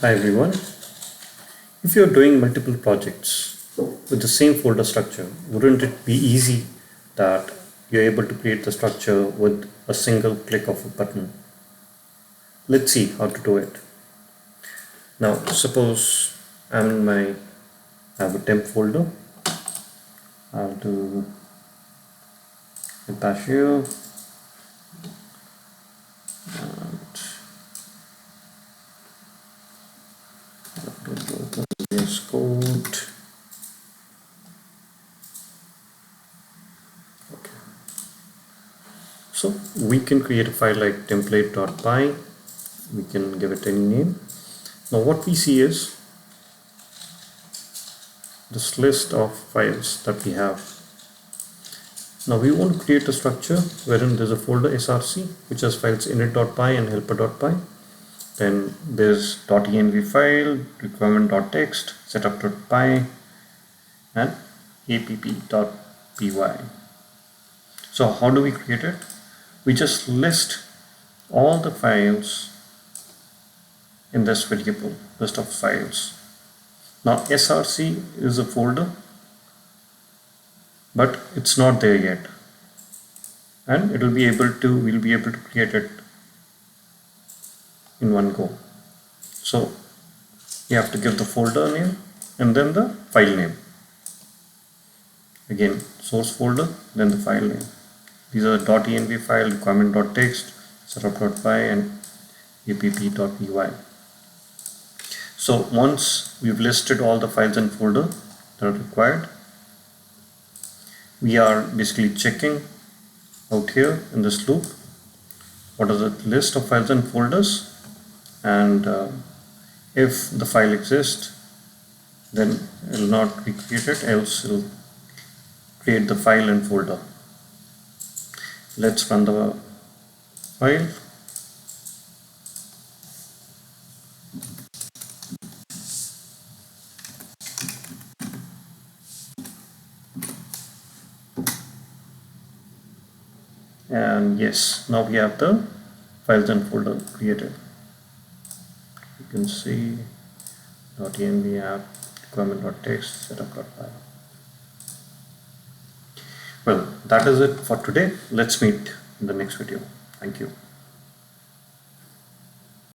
Hi everyone. If you're doing multiple projects with the same folder structure, wouldn't it be easy that you're able to create the structure with a single click of a button? Let's see how to do it. Now, suppose I have a temp folder. I'll do Apache and VS Code. Okay. So we can create a file like template.py. We can give it any name. Now what we see is this list of files that we have. Now we want to create a structure wherein there's a folder src which has files init.py and helper.py. Then there's .env file, requirement.txt, setup.py and app.py. So how do we create it? We just list all the files in this variable, list of files. Now src is a folder, but it's not there yet, and we'll be able to create it in one go. So you have to give the folder name and then the file name. Again, source folder, then the file name. These are .env file, requirement.txt, setup.py and app.py. So once we've listed all the files and folder that are required, we are basically checking out here in this loop what is the list of files and folders, and if the file exists, then it will not be created, else it will create the file and folder. Let's run the file. And yes, now we have the files and folder created. You can see .env app, requirement.txt, setup.py. Well, that is it for today. Let's meet in the next video. Thank you.